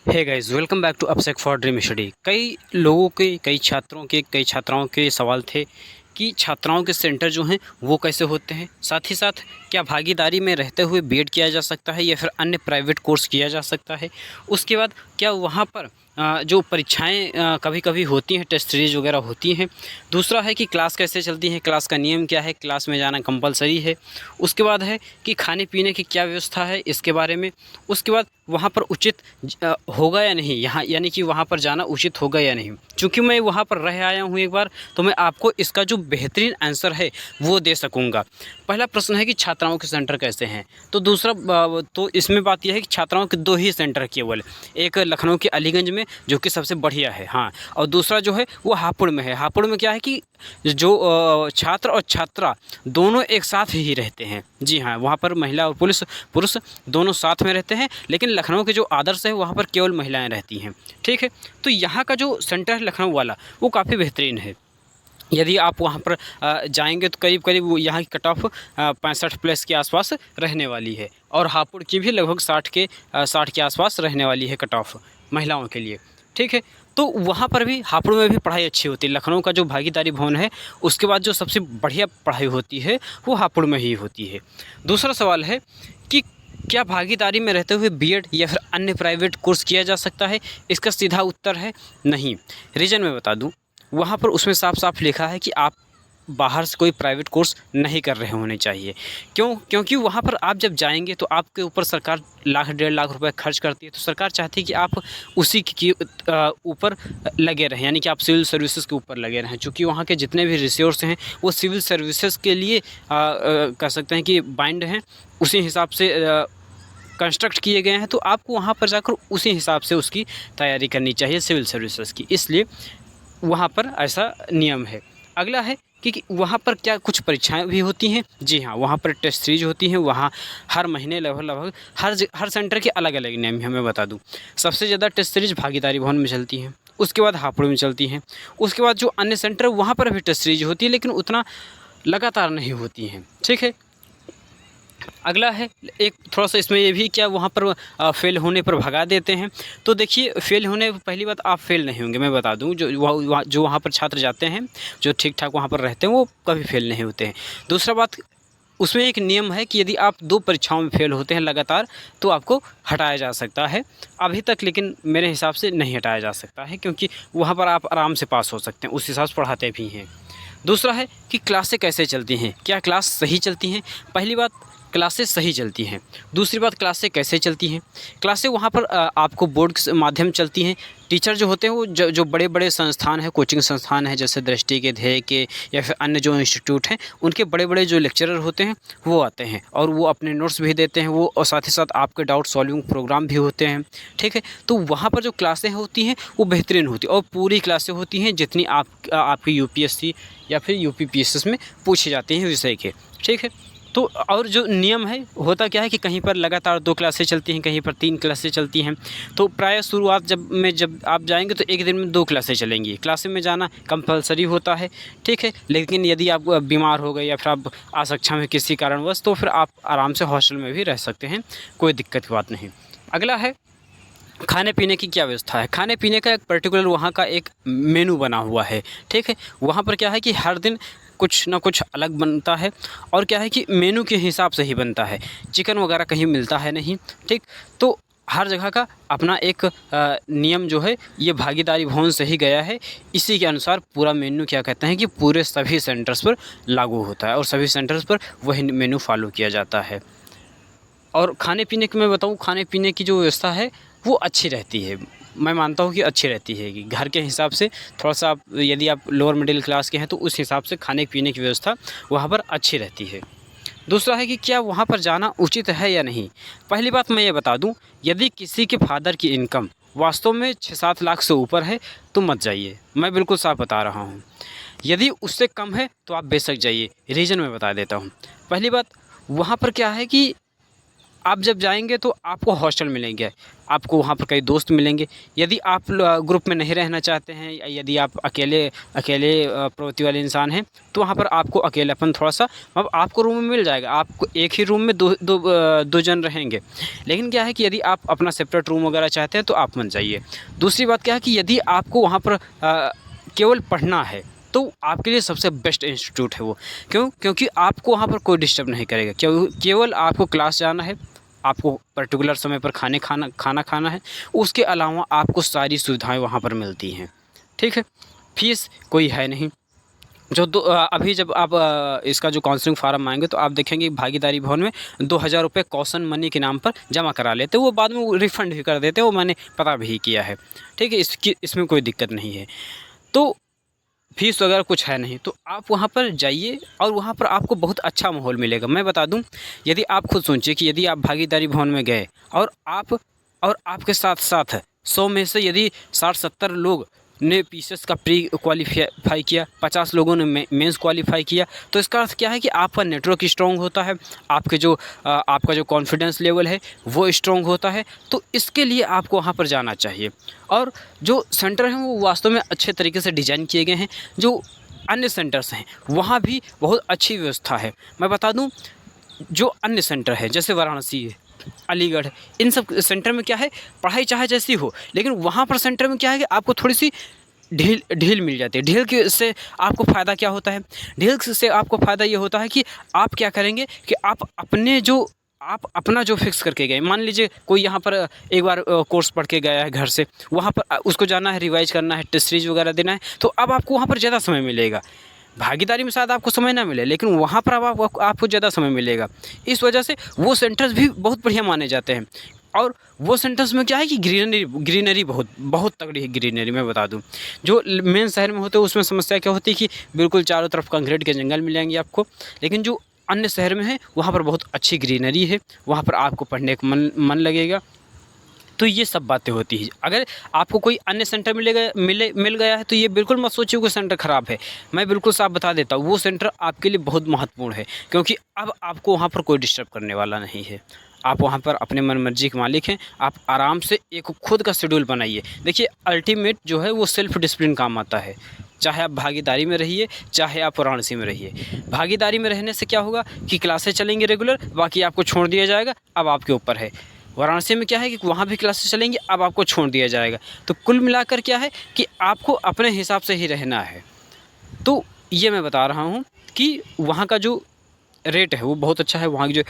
Hey guys, welcome back to अपसेक for dream study. कई लोगों के, कई छात्रों के, कई छात्राओं के सवाल थे कि छात्राओं के सेंटर जो हैं वो कैसे होते हैं, साथ ही साथ क्या भागीदारी में रहते हुए बीएड किया जा सकता है या फिर अन्य प्राइवेट कोर्स किया जा सकता है। उसके बाद क्या वहाँ पर जो परीक्षाएं कभी कभी होती हैं, टेस्ट सीरीज वगैरह होती हैं। दूसरा है कि क्लास कैसे चलती है, क्लास का नियम क्या है, क्लास में जाना कंपलसरी है। उसके बाद है कि खाने पीने की क्या व्यवस्था है, इसके बारे में। उसके बाद वहाँ पर उचित होगा या नहीं, यहाँ यानी कि वहाँ पर जाना उचित होगा या नहीं। चूँकि मैं वहाँ पर रह आया हूँ एक बार, तो मैं आपको इसका जो बेहतरीन आंसर है वो दे सकूँगा। पहला प्रश्न है कि छात्राओं के सेंटर कैसे हैं। तो दूसरा तो इसमें बात यह है कि छात्राओं के दो ही सेंटर केवल, एक लखनऊ के अलीगंज में जो कि सबसे बढ़िया है, हाँ, और दूसरा जो है वो हापुड़ में है। हापुड़ में क्या है कि जो छात्र और छात्रा दोनों एक साथ ही रहते हैं। जी हाँ, वहाँ पर महिला और पुरुष दोनों साथ में रहते हैं, लेकिन लखनऊ के जो आदर्श है वहाँ पर केवल महिलाएं रहती हैं। ठीक है, तो यहाँ का जो सेंटर है लखनऊ वाला वो काफ़ी बेहतरीन है। यदि आप वहाँ पर जाएंगे तो करीब करीब वो यहाँ की कट ऑफ 65 प्लस के आसपास रहने वाली है, और हापुड़ की भी लगभग 60 के आसपास रहने वाली है कट ऑफ महिलाओं के लिए। ठीक है, तो वहाँ पर भी, हापुड़ में भी पढ़ाई अच्छी होती है। लखनऊ का जो भागीदारी भवन है उसके बाद जो सबसे बढ़िया पढ़ाई होती है वो हापुड़ में ही होती है। दूसरा सवाल है कि क्या भागीदारी में रहते हुए बीएड या फिर अन्य प्राइवेट कोर्स किया जा सकता है। इसका सीधा उत्तर है नहीं। रीज़न मैं बता दूं, वहाँ पर उसमें साफ साफ लिखा है कि आप बाहर से कोई प्राइवेट कोर्स नहीं कर रहे होने चाहिए। क्योंकि वहाँ पर आप जब जाएंगे तो आपके ऊपर सरकार लाख 1.5 लाख रुपए खर्च करती है। तो सरकार चाहती है कि आप उसी के ऊपर लगे रहें, यानी कि आप सिविल सर्विसेज के ऊपर लगे रहें। चूँकि वहाँ के जितने भी रिसोर्स हैं वो सिविल सर्विसेज के लिए कह सकते हैं कि बाइंड हैं, उसी हिसाब से कंस्ट्रक्ट किए गए हैं। तो आपको वहाँ पर जाकर उसी हिसाब से उसकी तैयारी करनी चाहिए सिविल सर्विसेज की, इसलिए वहाँ पर ऐसा नियम है। अगला है कि वहाँ पर क्या कुछ परीक्षाएं भी होती हैं। जी हाँ, वहाँ पर टेस्ट सीरीज होती हैं। वहाँ हर महीने लगभग हर सेंटर के अलग अलग नियम हैं। मैं बता दूँ, सबसे ज़्यादा टेस्ट सीरीज भागीदारी भवन में चलती हैं, उसके बाद हापुड़ में चलती हैं। उसके बाद जो अन्य सेंटर वहाँ पर भी टेस्ट सीरीज होती है, लेकिन उतना लगातार नहीं होती हैं। ठीक है, अगला है एक थोड़ा सा इसमें ये भी, क्या वहाँ पर फेल होने पर भगा देते हैं। तो देखिए, फेल होने पहली बात, आप फेल नहीं होंगे। मैं बता दूँ, जो वहाँ पर छात्र जाते हैं, जो ठीक ठाक वहाँ पर रहते हैं, वो कभी फेल नहीं होते हैं। दूसरा बात, उसमें एक नियम है कि यदि आप 2 परीक्षाओं में फेल होते हैं लगातार तो आपको हटाया जा सकता है। अभी तक लेकिन मेरे हिसाब से नहीं हटाया जा सकता है, क्योंकि वहाँ पर आप आराम से पास हो सकते हैं, उस हिसाब से पढ़ाते भी हैं। दूसरा है कि क्लासें कैसे चलती हैं, क्या क्लास सही चलती हैं। पहली बात, क्लासेस सही चलती हैं। दूसरी बात, क्लासें कैसे चलती हैं। क्लासें वहाँ पर आपको बोर्ड के माध्यम चलती हैं। टीचर जो होते हैं वो जो बड़े बड़े संस्थान हैं, कोचिंग संस्थान हैं, जैसे दृष्टि के, ध्येय के, या फिर अन्य जो इंस्टीट्यूट हैं, उनके बड़े बड़े जो लेक्चरर होते हैं वो आते हैं और वो अपने नोट्स भी देते हैं वो, और साथ ही साथ आपके डाउट सॉल्विंग प्रोग्राम भी होते हैं। ठीक है, तो वहाँ पर जो क्लासें होती हैं वो बेहतरीन होती हैं, और पूरी क्लासें होती हैं जितनी आपकी यूपीएससी या फिर यूपीपीएससी में पूछे जाते हैं विषय के। ठीक है, तो और जो नियम है, होता क्या है कि कहीं पर लगातार 2 क्लासें चलती हैं, कहीं पर 3 क्लासें चलती हैं। तो प्राय शुरुआत जब आप जाएंगे तो एक दिन में 2 क्लासें चलेंगी। क्लासें में जाना कंपलसरी होता है। ठीक है, लेकिन यदि आप बीमार हो गए या फिर आप असक्षम है किसी कारणवश, तो फिर आप आराम से हॉस्टल में भी रह सकते हैं, कोई दिक्कत की बात नहीं। अगला है खाने पीने की क्या व्यवस्था है। खाने पीने का एक पर्टिकुलर वहाँ का एक मेनू बना हुआ है। ठीक है, वहाँ पर क्या है कि हर दिन कुछ ना कुछ अलग बनता है, और क्या है कि मेनू के हिसाब से ही बनता है, चिकन वगैरह कहीं मिलता है नहीं। ठीक, तो हर जगह का अपना एक नियम जो है ये भागीदारी भवन से ही गया है। इसी के अनुसार पूरा मेन्यू, क्या कहते हैं कि पूरे सभी सेंटर्स पर लागू होता है, और सभी सेंटर्स पर वही मेन्यू फॉलो किया जाता है। और खाने पीने की मैं बताऊँ, खाने पीने की जो व्यवस्था है वो अच्छी रहती है। मैं मानता हूँ कि अच्छी रहती है, कि घर के हिसाब से थोड़ा सा यदि आप लोअर मिडिल क्लास के हैं तो उस हिसाब से खाने पीने की व्यवस्था वहाँ पर अच्छी रहती है। दूसरा है कि क्या वहाँ पर जाना उचित है या नहीं। पहली बात मैं ये बता दूँ, यदि किसी के फादर की इनकम वास्तव में 6-7 लाख से ऊपर है तो मत जाइए। मैं बिल्कुल साफ बता रहा हूँ। यदि उससे कम है तो आप बेशक जाइए। रीज़न मैं बता देता हूँ। पहली बात, वहाँ पर क्या है कि आप जब जाएंगे तो आपको हॉस्टल मिलेंगे, आपको वहाँ पर कई दोस्त मिलेंगे। यदि आप ग्रुप में नहीं रहना चाहते हैं या यदि आप अकेले अकेले प्रवृत्ति वाले इंसान हैं तो वहाँ पर आपको अकेलापन थोड़ा सा अब आपको रूम में मिल जाएगा। आपको एक ही रूम में दो जन रहेंगे। लेकिन क्या है कि यदि आप अपना सेपरेट रूम वगैरह चाहते हैं तो आप मत जाइए। दूसरी बात क्या है कि यदि आपको वहाँ पर केवल पढ़ना है तो आपके लिए सबसे बेस्ट इंस्टीट्यूट है वो। क्योंकि आपको वहाँ पर कोई डिस्टर्ब नहीं करेगा। केवल आपको क्लास जाना है, आपको पर्टिकुलर समय पर खाना खाना है। उसके अलावा आपको सारी सुविधाएं वहाँ पर मिलती हैं, ठीक है। फीस कोई है नहीं। अभी जब आप इसका जो काउंसलिंग फार्म आएंगे तो आप देखेंगे भागीदारी भवन में 2000 रुपये कॉशन मनी के नाम पर जमा करा लेते हैं। वो बाद में रिफ़ंड भी कर देते हैं, वो मैंने पता भी किया है, ठीक है। इसमें कोई दिक्कत नहीं है। तो फीस वगैरह कुछ है नहीं, तो आप वहाँ पर जाइए और वहाँ पर आपको बहुत अच्छा माहौल मिलेगा। मैं बता दूँ, यदि आप खुद सोचिए कि यदि आप भागीदारी भवन में गए और आपके साथ साथ 100 में से यदि 60-70 लोग ने पीसीएस का प्री क्वालिफाई किया, 50 लोगों ने मेंस क्वालिफाई किया, तो इसका अर्थ क्या है कि आपका नेटवर्क स्ट्रॉन्ग होता है, आपका जो कॉन्फिडेंस लेवल है वो स्ट्रॉन्ग होता है। तो इसके लिए आपको वहाँ पर जाना चाहिए। और जो सेंटर हैं वो वास्तव में अच्छे तरीके से डिज़ाइन किए गए हैं। जो अन्य सेंटर्स हैं वहाँ भी बहुत अच्छी व्यवस्था है। मैं बता दूँ, जो अन्य सेंटर है जैसे वाराणसी है, अलीगढ़, इन सब सेंटर में क्या है, पढ़ाई चाहे जैसी हो, लेकिन वहाँ पर सेंटर में क्या है कि आपको थोड़ी सी ढील मिल जाती है। ढील से आपको फ़ायदा क्या होता है? ढील से आपको फ़ायदा ये होता है कि आप क्या करेंगे कि आप अपना जो फिक्स करके गए, मान लीजिए कोई यहाँ पर एक बार कोर्स पढ़ के गया है घर से, वहाँ पर उसको जाना है, रिवाइज करना है, टेस्ट सीरीज वगैरह देना है, तो अब आपको वहाँ पर ज़्यादा समय मिलेगा। भागीदारी में शायद आपको समय ना मिले, लेकिन वहाँ पर अब आपको ज़्यादा समय मिलेगा। इस वजह से वो सेंटर्स भी बहुत बढ़िया माने जाते हैं। और वो सेंटर्स में क्या है कि ग्रीनरी बहुत तगड़ी है। ग्रीनरी मैं बता दूं, जो मेन शहर में होते हैं उसमें समस्या क्या होती है कि बिल्कुल चारों तरफ कंक्रीट के जंगल मिलेंगे आपको, लेकिन जो अन्य शहर में है वहाँ पर बहुत अच्छी ग्रीनरी है, वहाँ पर आपको पढ़ने का मन लगेगा। तो ये सब बातें होती हैं। अगर आपको कोई अन्य सेंटर मिल गया है तो ये बिल्कुल मत सोचिए कि सेंटर ख़राब है। मैं बिल्कुल साफ बता देता हूँ, वो सेंटर आपके लिए बहुत महत्वपूर्ण है, क्योंकि अब आपको वहाँ पर कोई डिस्टर्ब करने वाला नहीं है। आप वहाँ पर अपने मन मर्जी के मालिक हैं। आप आराम से एक खुद का शेड्यूल बनाइए। देखिए, अल्टीमेट जो है वो सेल्फ डिसिप्लिन काम आता है। चाहे आप भागीदारी में रहिए, चाहे आप वाराणसी में रहिए। भागीदारी में रहने से क्या होगा कि क्लासेस चलेंगी रेगुलर, बाकी आपको छोड़ दिया जाएगा, अब आपके ऊपर है। वाराणसी में क्या है कि वहाँ भी क्लासेस चलेंगी, अब आपको छोड़ दिया जाएगा। तो कुल मिलाकर क्या है कि आपको अपने हिसाब से ही रहना है। तो ये मैं बता रहा हूँ कि वहाँ का जो रेट है वो बहुत अच्छा है, वहाँ की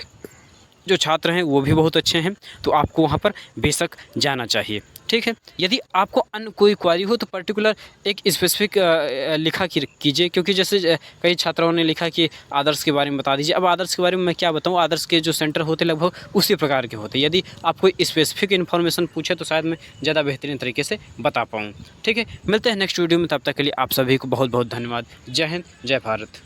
जो छात्र हैं वो भी बहुत अच्छे हैं। तो आपको वहाँ पर बेशक जाना चाहिए, ठीक है। यदि आपको अन्य कोई क्वारी हो तो पर्टिकुलर एक स्पेसिफिक लिखा कीजिए, क्योंकि जैसे कई छात्राओं ने लिखा कि आदर्श के बारे में बता दीजिए। अब आदर्श के बारे में मैं क्या बताऊँ, आदर्श के जो सेंटर होते लगभग उसी प्रकार के होते। यदि आप कोई स्पेसिफिक इन्फॉर्मेशन पूछे तो शायद मैं ज़्यादा बेहतरीन तरीके से बता पाऊँ, ठीक है। मिलते हैं नेक्स्ट वीडियो में, तब तक के लिए आप सभी को बहुत बहुत धन्यवाद। जय हिंद, जय भारत।